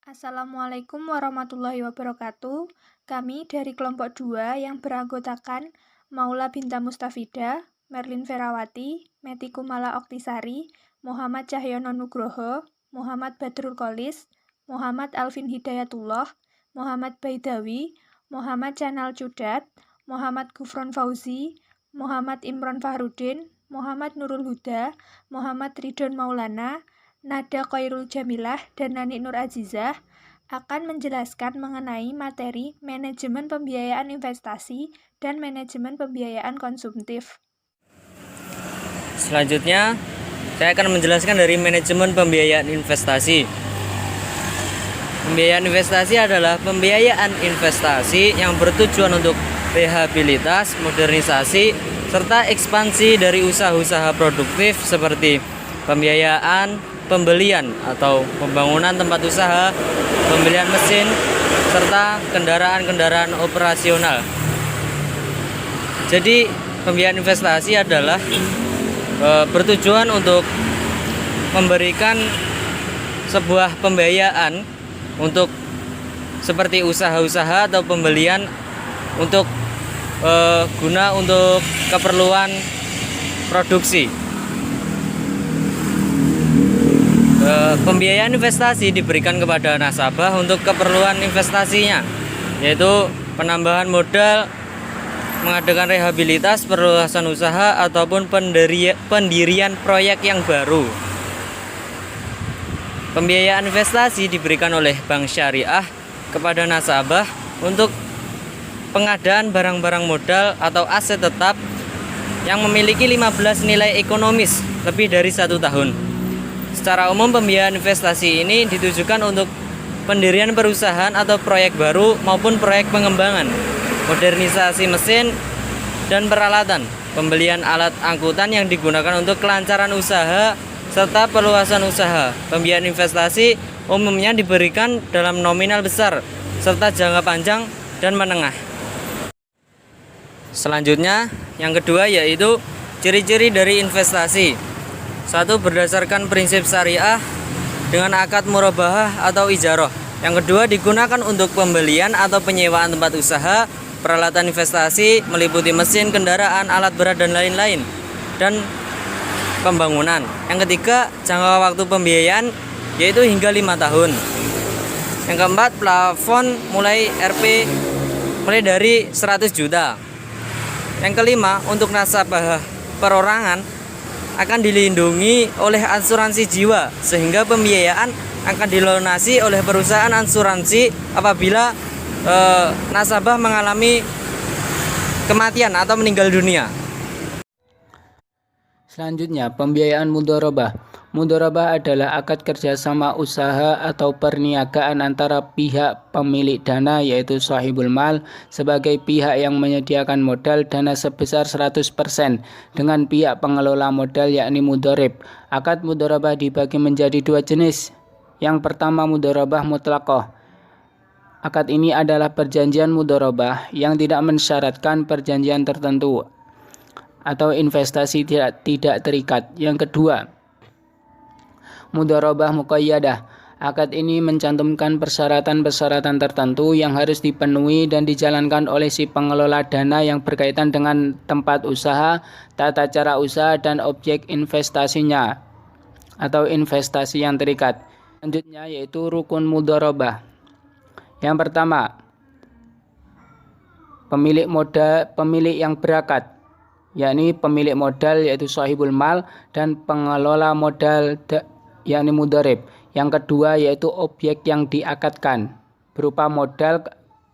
Assalamualaikum warahmatullahi wabarakatuh. Kami dari kelompok 2 yang beranggotakan Maula Binta Mustafida, Merlin Ferawati, Meti Kumala Oktisari, Muhammad Cahyono Nugroho, Muhammad Badrul Qolis, Muhammad Alvin Hidayatullah, Muhammad Baidawi, Muhammad Canal Cudat, Muhammad Gufron Fauzi, Muhammad Imron Fahrudin, Muhammad Nurul Huda, Muhammad Ridon Maulana, Nada Khairul Jamilah, dan Nani Nur Azizah akan menjelaskan mengenai materi manajemen pembiayaan investasi dan manajemen pembiayaan konsumtif. Selanjutnya, saya akan menjelaskan dari manajemen pembiayaan investasi. Pembiayaan investasi adalah pembiayaan investasi yang bertujuan untuk rehabilitas, modernisasi, serta ekspansi dari usaha-usaha produktif seperti pembiayaan, pembelian atau pembangunan tempat usaha, pembelian mesin, serta kendaraan-kendaraan operasional. Jadi, pembiayaan investasi adalah bertujuan untuk memberikan sebuah pembiayaan untuk seperti usaha-usaha atau pembelian untuk guna untuk keperluan produksi. Pembiayaan investasi diberikan kepada nasabah untuk keperluan investasinya, yaitu penambahan modal, mengadakan rehabilitas, perluasan usaha, ataupun pendirian proyek yang baru. Pembiayaan investasi diberikan oleh bank syariah kepada nasabah untuk pengadaan barang-barang modal atau aset tetap yang memiliki 15 nilai ekonomis lebih dari 1 tahun. Secara umum, pembiayaan investasi ini ditujukan untuk pendirian perusahaan atau proyek baru maupun proyek pengembangan, modernisasi mesin dan peralatan, pembelian alat angkutan yang digunakan untuk kelancaran usaha, serta perluasan usaha. Pembiayaan investasi umumnya diberikan dalam nominal besar, serta jangka panjang dan menengah. Selanjutnya, yang kedua yaitu ciri-ciri dari investasi. 1. Berdasarkan prinsip syariah dengan akad murabahah atau ijarah. Yang kedua, digunakan untuk pembelian atau penyewaan tempat usaha, peralatan investasi meliputi mesin, kendaraan, alat berat, dan lain-lain, dan pembangunan. Yang ketiga, jangka waktu pembiayaan yaitu hingga 5 tahun. Yang keempat, plafon mulai dari 100 juta. Yang kelima, untuk nasabah perorangan akan dilindungi oleh asuransi jiwa, sehingga pembiayaan akan dilunasi oleh perusahaan asuransi apabila nasabah mengalami kematian atau meninggal dunia. Selanjutnya, pembiayaan mudharabah. Mudharabah adalah akad kerjasama usaha atau perniagaan antara pihak pemilik dana yaitu sahibul mal sebagai pihak yang menyediakan modal dana sebesar 100% dengan pihak pengelola modal yakni mudharib. Akad mudharabah dibagi menjadi 2 jenis. Yang pertama, mudharabah mutlaqah. Akad ini adalah perjanjian mudharabah yang tidak mensyaratkan perjanjian tertentu atau investasi tidak terikat. Yang kedua, mudharabah muqayyadah. Akad ini mencantumkan persyaratan-persyaratan tertentu yang harus dipenuhi dan dijalankan oleh si pengelola dana yang berkaitan dengan tempat usaha, tata cara usaha, dan objek investasinya atau investasi yang terikat. Selanjutnya yaitu rukun mudharabah. Yang pertama, pemilik yang berakad, yakni pemilik modal yaitu sahibul mal dan pengelola modal yakni mudharib. Yang kedua yaitu objek yang diakadkan berupa modal,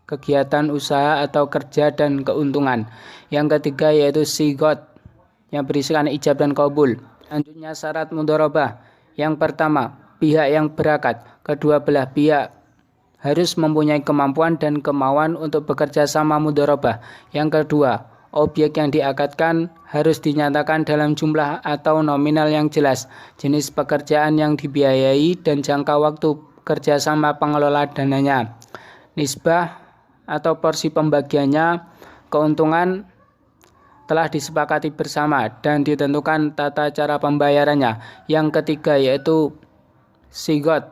kegiatan usaha atau kerja, dan keuntungan. Yang ketiga yaitu sigot yang berisikan ijab dan qabul. Selanjutnya syarat mudharabah. Yang pertama, pihak yang berakad. Kedua belah pihak harus mempunyai kemampuan dan kemauan untuk bekerja sama mudharabah. Yang kedua, objek yang diakadkan harus dinyatakan dalam jumlah atau nominal yang jelas, jenis pekerjaan yang dibiayai, dan jangka waktu kerjasama pengelola dananya, nisbah atau porsi pembagiannya, keuntungan telah disepakati bersama dan ditentukan tata cara pembayarannya. Yang ketiga yaitu sigot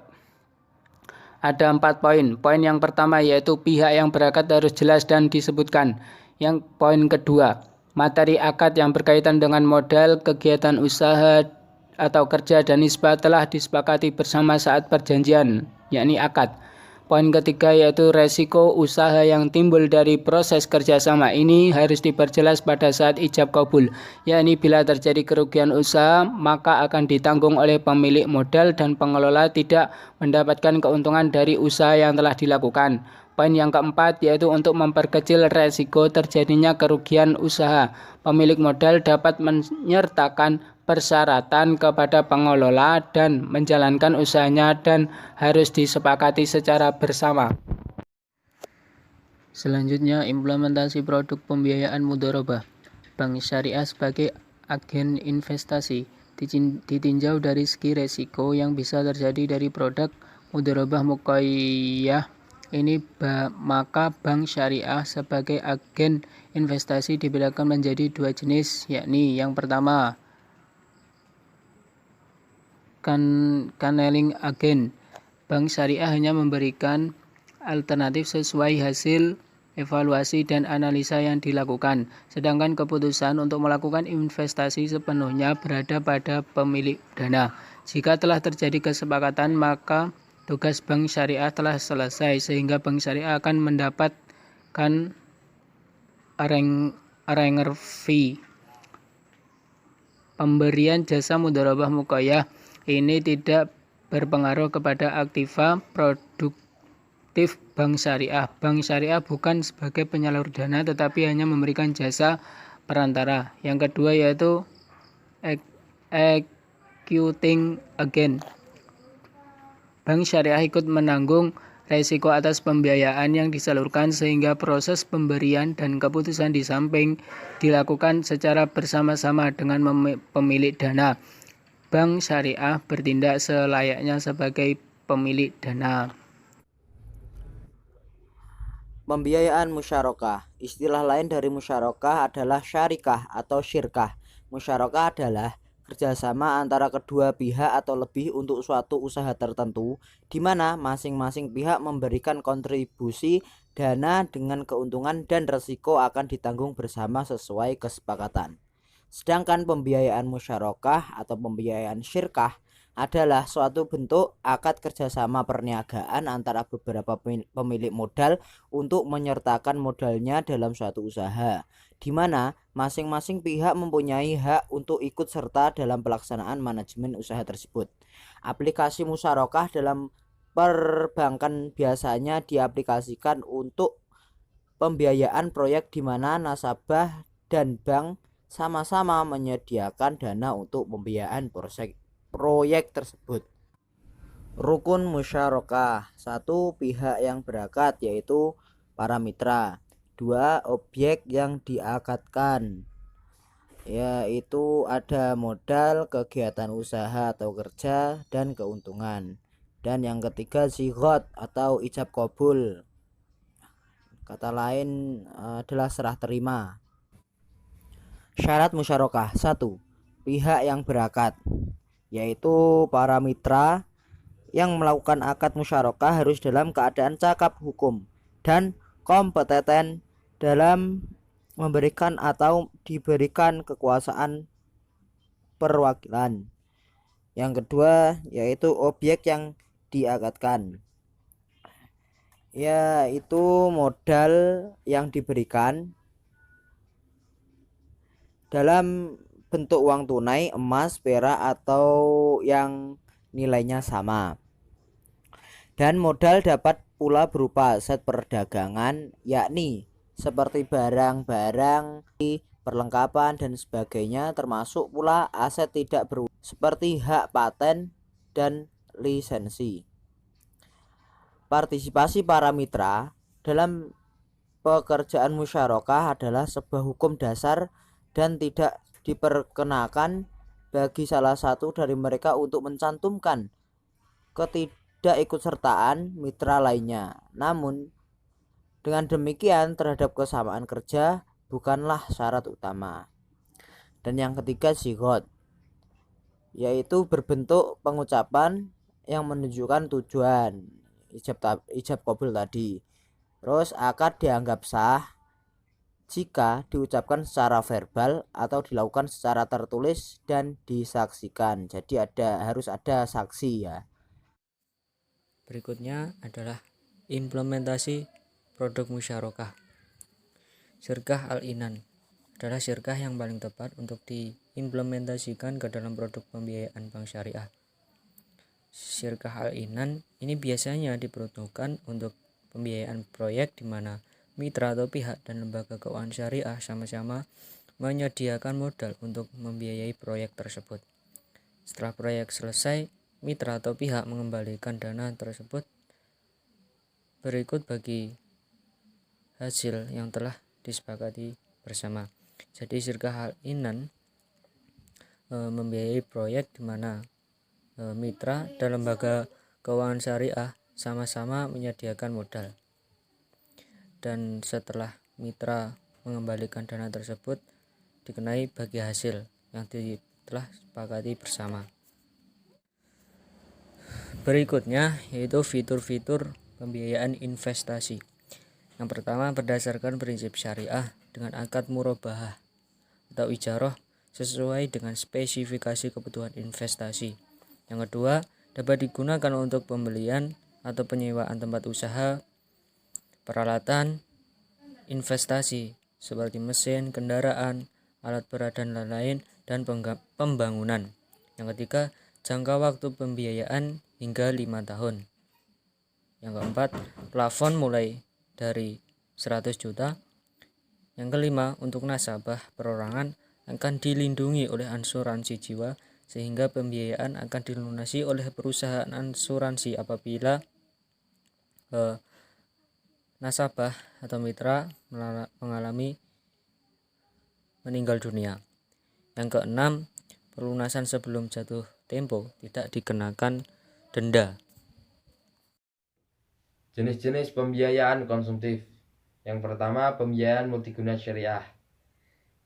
Ada 4 poin. Poin yang pertama yaitu pihak yang berakad harus jelas dan disebutkan. Yang poin kedua, materi akad yang berkaitan dengan modal, kegiatan usaha atau kerja dan nisbah telah disepakati bersama saat perjanjian, yakni akad. Poin ketiga yaitu resiko usaha yang timbul dari proses kerjasama ini harus diperjelas pada saat ijab kabul, yakni bila terjadi kerugian usaha maka akan ditanggung oleh pemilik modal dan pengelola tidak mendapatkan keuntungan dari usaha yang telah dilakukan. Poin yang keempat yaitu untuk memperkecil resiko terjadinya kerugian usaha, pemilik modal dapat menyertakan persyaratan kepada pengelola dan menjalankan usahanya dan harus disepakati secara bersama. Selanjutnya, implementasi produk pembiayaan mudharabah. Bank syariah sebagai agen investasi ditinjau dari segi resiko yang bisa terjadi dari produk mudharabah muqayyah ini, maka bank syariah sebagai agen investasi dibedakan menjadi 2 jenis, yakni yang pertama Channeling Agent. Bank syariah hanya memberikan alternatif sesuai hasil evaluasi dan analisa yang dilakukan, sedangkan keputusan untuk melakukan investasi sepenuhnya berada pada pemilik dana. Jika telah terjadi kesepakatan, maka tugas bank syariah telah selesai, sehingga bank syariah akan mendapatkan arranger fee. Pemberian jasa mudharabah muqayyah ini tidak berpengaruh kepada aktiva produktif bank syariah. Bank syariah bukan sebagai penyalur dana tetapi hanya memberikan jasa perantara. Yang kedua yaitu executing agent. Bank syariah ikut menanggung resiko atas pembiayaan yang disalurkan sehingga proses pemberian dan keputusan di samping dilakukan secara bersama-sama dengan pemilik dana. Bank syariah bertindak selayaknya sebagai pemilik dana. Pembiayaan musyarakah. Istilah lain dari musyarakah adalah syarikah atau syirkah. Musyarakah adalah kerjasama antara kedua pihak atau lebih untuk suatu usaha tertentu, di mana masing-masing pihak memberikan kontribusi dana dengan keuntungan dan resiko akan ditanggung bersama sesuai kesepakatan. Sedangkan pembiayaan musyarakah atau pembiayaan syirkah adalah suatu bentuk akad kerjasama perniagaan antara beberapa pemilik modal untuk menyertakan modalnya dalam suatu usaha, di mana masing-masing pihak mempunyai hak untuk ikut serta dalam pelaksanaan manajemen usaha tersebut. Aplikasi musyarakah dalam perbankan biasanya diaplikasikan untuk pembiayaan proyek di mana nasabah dan bank sama-sama menyediakan dana untuk pembiayaan proyek tersebut. Rukun musyarakah. 1. Pihak yang berakad yaitu para mitra. 2. Objek yang diakadkan yaitu ada modal, kegiatan usaha atau kerja, dan keuntungan. Dan yang ketiga zighot atau ijab kabul. Kata lain adalah serah terima. Syarat musyarakah. 1. Pihak yang berakad yaitu para mitra yang melakukan akad musyarakah harus dalam keadaan cakap hukum dan kompeten dalam memberikan atau diberikan kekuasaan perwakilan. Yang kedua yaitu objek yang diakadkan yaitu modal yang diberikan dalam bentuk uang tunai, emas, perak atau yang nilainya sama. Dan modal dapat pula berupa aset perdagangan, yakni seperti barang-barang, perlengkapan dan sebagainya, termasuk pula aset tidak berwujud seperti hak paten dan lisensi. Partisipasi para mitra dalam pekerjaan musyarakah adalah sebuah hukum dasar dan tidak diperkenakan bagi salah satu dari mereka untuk mencantumkan ketidakikutsertaan mitra lainnya. Namun dengan demikian terhadap kesamaan kerja bukanlah syarat utama. Dan yang ketiga zighot, yaitu berbentuk pengucapan yang menunjukkan tujuan, ijab qabul tadi. Terus akad dianggap sah jika diucapkan secara verbal atau dilakukan secara tertulis dan disaksikan. Jadi harus ada saksi ya. Berikutnya adalah implementasi produk musyarakah. Syirkah al-inan adalah syirkah yang paling tepat untuk diimplementasikan ke dalam produk pembiayaan bank syariah. Syirkah al-inan ini biasanya diperuntukkan untuk pembiayaan proyek di mana mitra atau pihak dan lembaga keuangan syariah sama-sama menyediakan modal untuk membiayai proyek tersebut. Setelah proyek selesai, mitra atau pihak mengembalikan dana tersebut berikut bagi hasil yang telah disepakati bersama. Jadi syirkah al-inan membiayai proyek di mana mitra dan lembaga keuangan syariah sama-sama menyediakan modal. Dan setelah mitra mengembalikan dana tersebut dikenai bagi hasil yang telah disepakati bersama. Berikutnya yaitu fitur-fitur pembiayaan investasi. Yang pertama, berdasarkan prinsip syariah dengan akad murabahah atau ijarah sesuai dengan spesifikasi kebutuhan investasi. Yang kedua, dapat digunakan untuk pembelian atau penyewaan tempat usaha, peralatan, investasi seperti mesin, kendaraan, alat berat dan lain-lain, dan pembangunan. Yang ketiga, jangka waktu pembiayaan hingga 5 tahun. Yang keempat, plafon mulai dari 100 juta. Yang kelima, untuk nasabah perorangan akan dilindungi oleh asuransi jiwa sehingga pembiayaan akan dilunasi oleh perusahaan asuransi apabila nasabah atau mitra mengalami meninggal dunia. Yang keenam, pelunasan sebelum jatuh tempo tidak dikenakan denda. Jenis-jenis pembiayaan konsumtif. Yang pertama, pembiayaan multiguna syariah.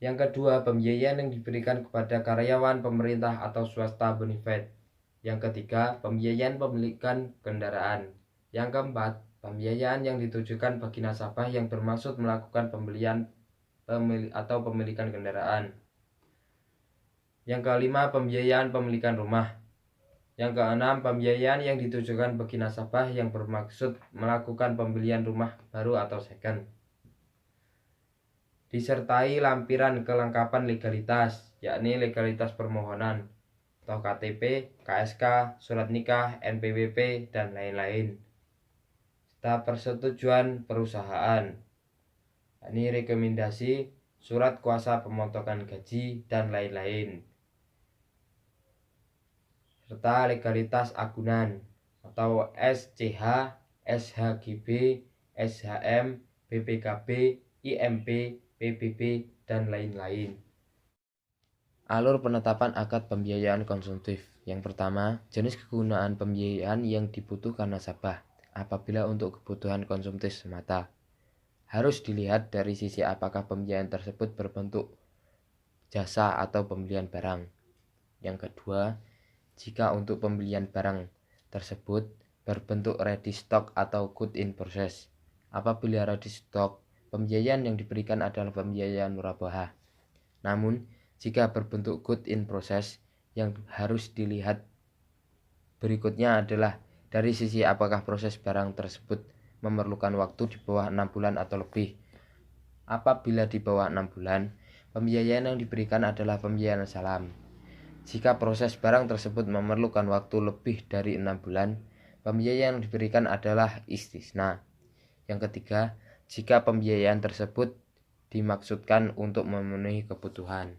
Yang kedua, pembiayaan yang diberikan kepada karyawan pemerintah atau swasta bonafide. Yang ketiga, pembiayaan pemilikan kendaraan. Yang keempat, pembiayaan yang ditujukan bagi nasabah yang bermaksud melakukan pembelian atau pemilikan kendaraan. Yang kelima, pembiayaan pemilikan rumah. Yang keenam, pembiayaan yang ditujukan bagi nasabah yang bermaksud melakukan pembelian rumah baru atau second. Disertai lampiran kelengkapan legalitas, yakni legalitas permohonan atau KTP, KSK, surat nikah, NPWP, dan lain-lain. Serta persetujuan perusahaan, yakni rekomendasi, surat kuasa pemotongan gaji, dan lain-lain. Serta legalitas agunan atau SCH, SHGB, SHM, BPKB, IMP, PBB, dan lain-lain. Alur penetapan akad pembiayaan konsumtif. Yang pertama, jenis kegunaan pembiayaan yang dibutuhkan nasabah apabila untuk kebutuhan konsumtif semata. Harus dilihat dari sisi apakah pembiayaan tersebut berbentuk jasa atau pembelian barang. Yang kedua, jika untuk pembelian barang tersebut berbentuk ready stock atau good in process. Apabila ready stock, pembiayaan yang diberikan adalah pembiayaan murabahah. Namun, jika berbentuk good in process, yang harus dilihat berikutnya adalah dari sisi apakah proses barang tersebut memerlukan waktu di bawah 6 bulan atau lebih. Apabila di bawah 6 bulan, pembiayaan yang diberikan adalah pembiayaan salam. Jika proses barang tersebut memerlukan waktu lebih dari 6 bulan, pembiayaan yang diberikan adalah istisna. Yang ketiga, jika pembiayaan tersebut dimaksudkan untuk memenuhi kebutuhan.